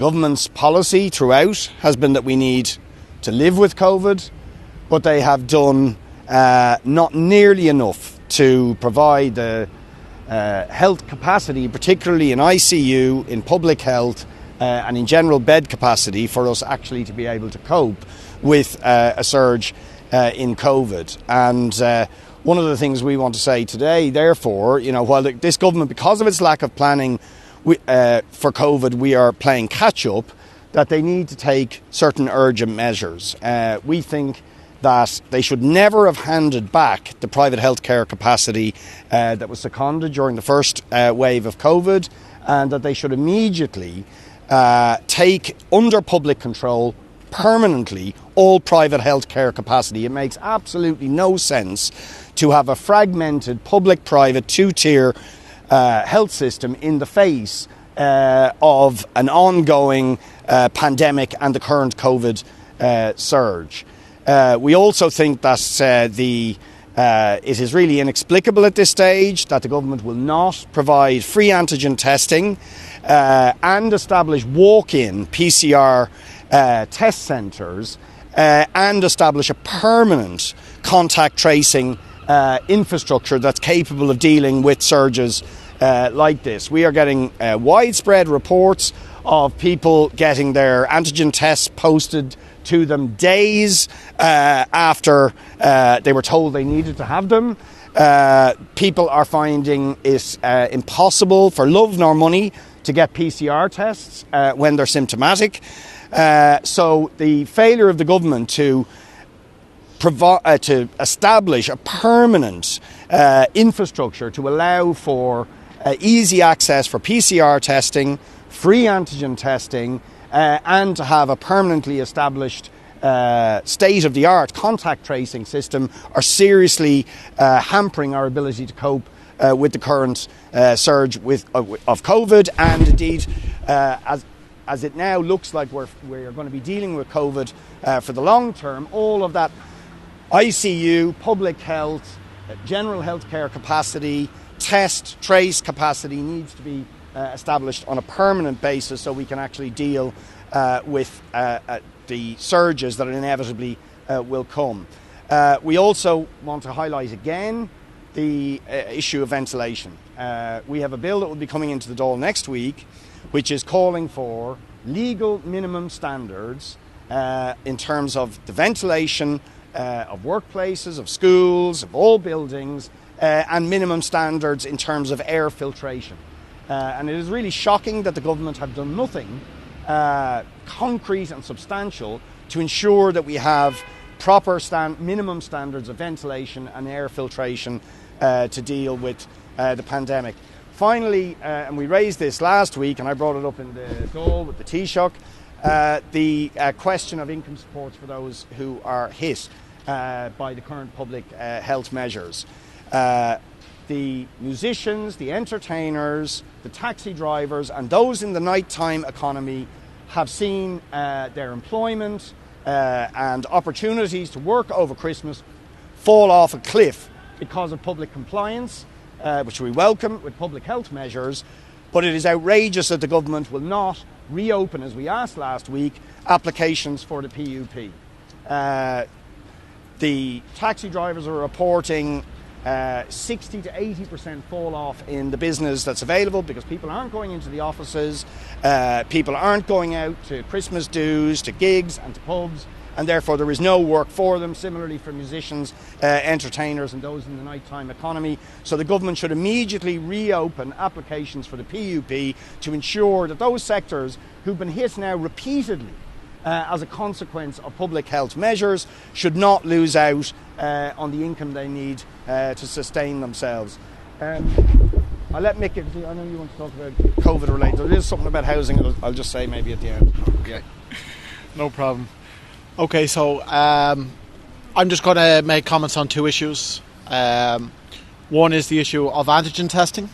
Government's policy throughout has been that we need to live with COVID, but they have done not nearly enough to provide the health capacity, particularly in ICU, in public health, and in general bed capacity for us actually to be able to cope with a surge in COVID. And one of the things we want to say today, therefore, while this government, because of its lack of planning for COVID, we are playing catch up, that they need to take certain urgent measures. We think that they should never have handed back the private healthcare capacity that was seconded during the first wave of COVID, and that they should immediately take under public control permanently all private healthcare capacity. It makes absolutely no sense to have a fragmented public-private two-tier health system in the face of an ongoing pandemic and the current COVID surge. We also think that it is really inexplicable at this stage that the government will not provide free antigen testing and establish walk-in PCR test centres and establish a permanent contact tracing infrastructure that's capable of dealing with surges like this. We are getting widespread reports of people getting their antigen tests posted to them days after they were told they needed to have them. People are finding it impossible for love nor money to get PCR tests when they're symptomatic. So the failure of the government to establish a permanent infrastructure to allow for easy access for PCR testing, free antigen testing, and to have a permanently established state-of-the-art contact tracing system are seriously hampering our ability to cope with the current surge of COVID, and indeed as it now looks like we're going to be dealing with COVID for the long term. All of that ICU, public health, general healthcare capacity, test, trace capacity needs to be established on a permanent basis so we can actually deal with the surges that inevitably will come. We also want to highlight again the issue of ventilation. We have a bill that will be coming into the Dáil next week, which is calling for legal minimum standards in terms of the ventilation of workplaces, of schools, of all buildings, and minimum standards in terms of air filtration. And it is really shocking that the government have done nothing concrete and substantial to ensure that we have proper minimum standards of ventilation and air filtration to deal with the pandemic. Finally, and we raised this last week, and I brought it up in the Dáil with the Taoiseach, the question of income supports for those who are hit by the current public health measures. The musicians, the entertainers, the taxi drivers and those in the nighttime economy have seen their employment and opportunities to work over Christmas fall off a cliff because of public compliance, which we welcome with public health measures, but it is outrageous that the government will not reopen, as we asked last week, applications for the PUP. The taxi drivers are reporting 60 to 80% fall off in the business that's available because people aren't going into the offices, people aren't going out to Christmas dues, to gigs and to pubs, and therefore there is no work for them. Similarly for musicians, entertainers and those in the nighttime economy. So the government should immediately reopen applications for the PUP to ensure that those sectors who've been hit now repeatedly as a consequence of public health measures should not lose out on the income they need to sustain themselves. I'll let Mick, I know you want to talk about COVID related. There is something about housing I'll just say maybe at the end. Okay. No problem. Okay, so I'm just going to make comments on two issues. One is the issue of antigen testing,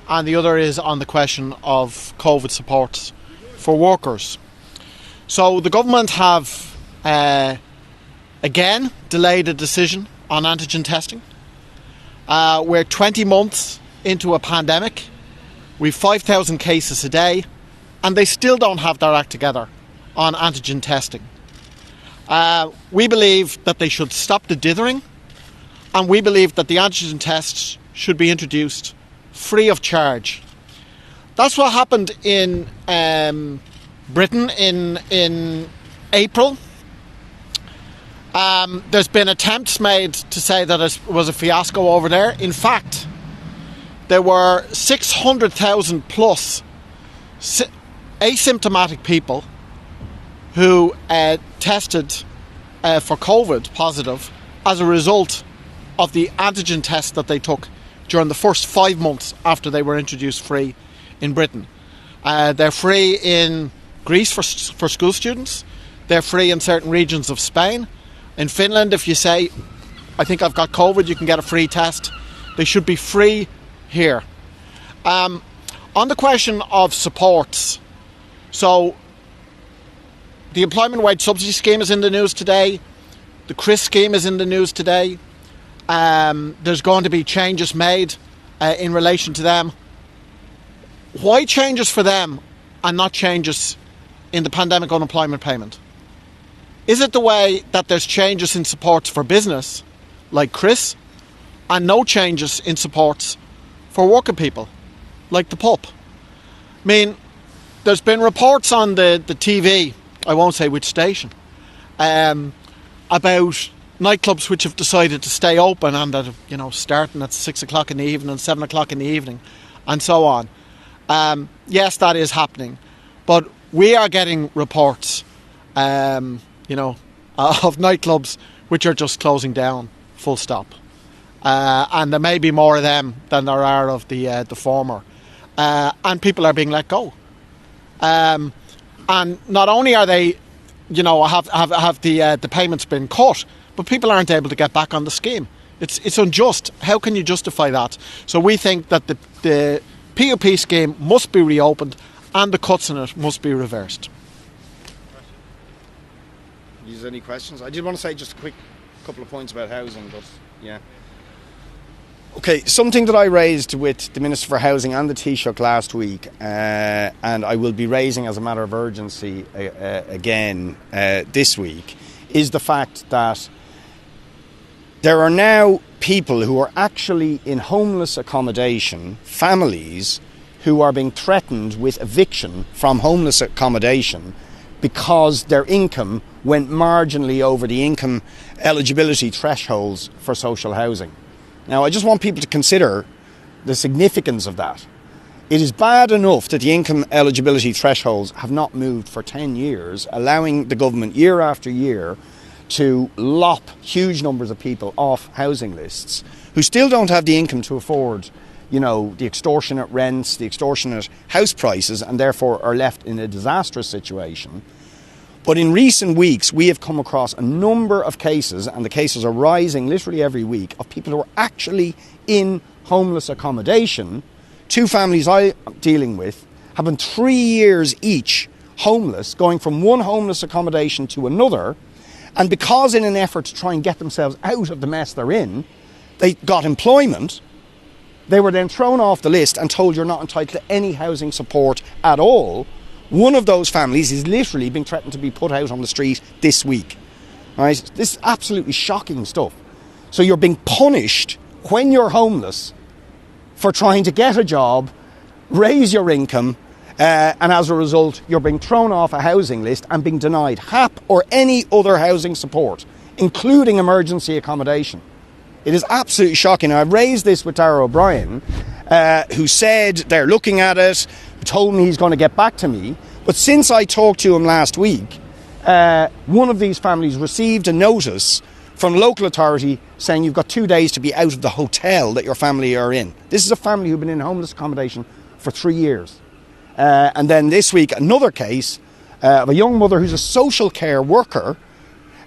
and the other is on the question of COVID supports for workers. So the government have again delayed a decision on antigen testing. We're 20 months into a pandemic. We've 5,000 cases a day. and they still don't have their act together on antigen testing. We believe that they should stop the dithering, and we believe that the antigen tests should be introduced free of charge. That's what happened in Britain in April. There's been attempts made to say that it was a fiasco over there. In fact, there were 600,000 plus asymptomatic people who tested for COVID positive as a result of the antigen test that they took during the first 5 months after they were introduced free in Britain. They're free in Greece for school students. They're free in certain regions of Spain. In Finland, if you say, I think I've got COVID, you can get a free test. They should be free here. On the question of supports, so the Employment Wage Subsidy Scheme is in the news today. The CRIS scheme is in the news today. There's going to be changes made in relation to them. Why changes for them and not changes in the pandemic unemployment payment? Is it the way that there's changes in supports for business, like CRIS, and no changes in supports for working people, like the PUP? I mean, there's been reports on the TV, I won't say which station, about nightclubs which have decided to stay open and that, you know, starting at 6 o'clock in the evening, 7 o'clock in the evening, and so on. Yes, that is happening, but we are getting reports, of nightclubs which are just closing down, full stop. And there may be more of them than there are of the former. And people are being let go. And not only are they, have the payments been cut, but people aren't able to get back on the scheme. It's unjust. How can you justify that? So we think that the PBP scheme must be reopened and the cuts in it must be reversed. Is there any questions? I did want to say just a quick couple of points about housing, but yeah. Okay, something that I raised with the Minister for Housing and the Taoiseach last week, and I will be raising as a matter of urgency again this week, is the fact that there are now people who are actually in homeless accommodation, families who are being threatened with eviction from homeless accommodation because their income went marginally over the income eligibility thresholds for social housing. Now, I just want people to consider the significance of that. It is bad enough that the income eligibility thresholds have not moved for 10 years, allowing the government year after year to lop huge numbers of people off housing lists who still don't have the income to afford, the extortionate rents, the extortionate house prices, and therefore are left in a disastrous situation. But in recent weeks, we have come across a number of cases, and the cases are rising literally every week, of people who are actually in homeless accommodation. 2 families I'm dealing with have been 3 years each homeless, going from one homeless accommodation to another. And because in an effort to try and get themselves out of the mess they're in, they got employment, they were then thrown off the list and told you're not entitled to any housing support at all. One of those families is literally being threatened to be put out on the street this week. Right? This is absolutely shocking stuff. So you're being punished when you're homeless for trying to get a job, raise your income, and as a result, you're being thrown off a housing list and being denied HAP or any other housing support, including emergency accommodation. It is absolutely shocking. Now, I raised this with Darragh O'Brien, who said they're looking at it, told me he's going to get back to me. But since I talked to him last week, one of these families received a notice from the local authority saying you've got 2 days to be out of the hotel that your family are in. This is a family who've been in homeless accommodation for 3 years. And then this week, another case of a young mother who's a social care worker,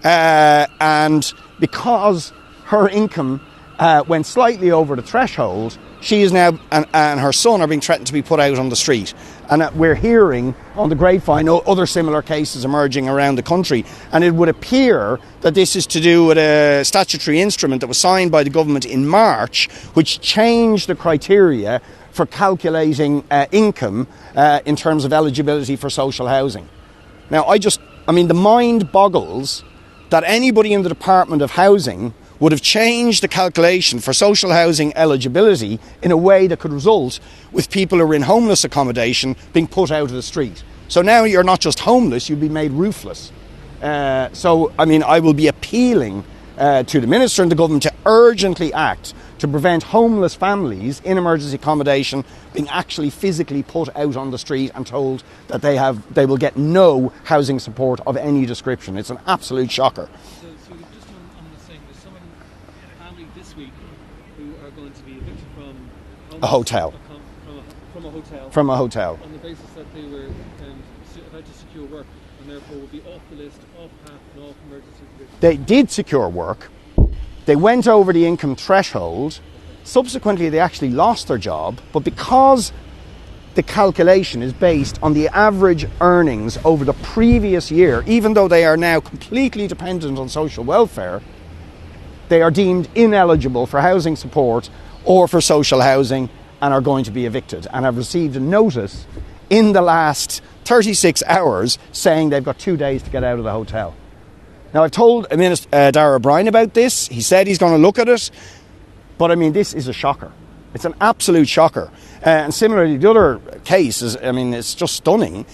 and because her income went slightly over the threshold, she is now, and her son are being threatened to be put out on the street. And we're hearing on the grapevine other similar cases emerging around the country. And it would appear that this is to do with a statutory instrument that was signed by the government in March, which changed the criteria for calculating income in terms of eligibility for social housing. Now, the mind boggles that anybody in the Department of Housing would have changed the calculation for social housing eligibility in a way that could result with people who are in homeless accommodation being put out of the street. So now you're not just homeless, you'll be made roofless. I will be appealing to the Minister and the Government to urgently act to prevent homeless families in emergency accommodation being actually physically put out on the street and told that they will get no housing support of any description. It's an absolute shocker. So just on the saying, there's someone in a family this week who are going to be evicted from A hotel. From a hotel. From a hotel. On the basis that they were about to secure work and therefore will be off the list, off PAP and off emergency provision. They did secure work. They went over the income threshold. Subsequently, they actually lost their job. But because the calculation is based on the average earnings over the previous year, even though they are now completely dependent on social welfare, they are deemed ineligible for housing support or for social housing and are going to be evicted, and have received a notice in the last 36 hours saying they've got 2 days to get out of the hotel. Now, I've told Darragh O'Brien about this. He said he's going to look at it. But, this is a shocker. It's an absolute shocker. And similarly, the other case is, it's just stunning,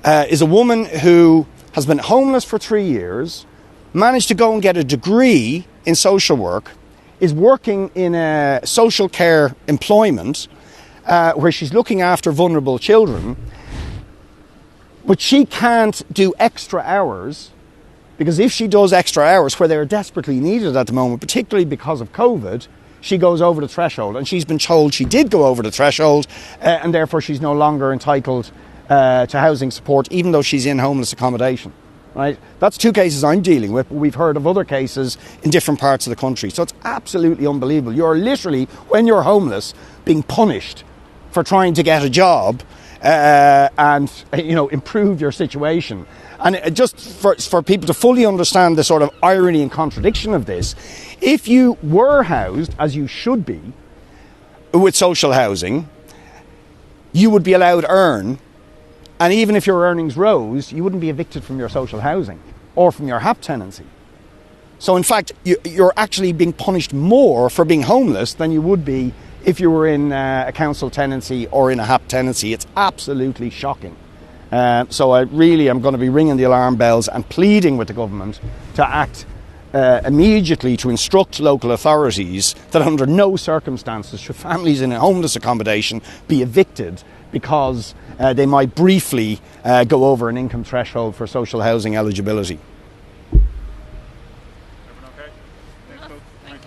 is a woman who has been homeless for 3 years, managed to go and get a degree in social work, is working in a social care employment where she's looking after vulnerable children, but she can't do extra hours. Because if she does extra hours where they're desperately needed at the moment, particularly because of COVID, she goes over the threshold. And she's been told she did go over the threshold and therefore she's no longer entitled to housing support, even though she's in homeless accommodation. Right? That's 2 cases I'm dealing with, but we've heard of other cases in different parts of the country. So it's absolutely unbelievable. You're literally, when you're homeless, being punished for trying to get a job and improve your situation. And just for people to fully understand the sort of irony and contradiction of this, if you were housed, as you should be, with social housing, you would be allowed to earn, and even if your earnings rose, you wouldn't be evicted from your social housing or from your HAP tenancy. So in fact, you're actually being punished more for being homeless than you would be if you were in a council tenancy or in a HAP tenancy. It's absolutely shocking. So I really am going to be ringing the alarm bells and pleading with the government to act immediately to instruct local authorities that under no circumstances should families in a homeless accommodation be evicted because they might briefly go over an income threshold for social housing eligibility.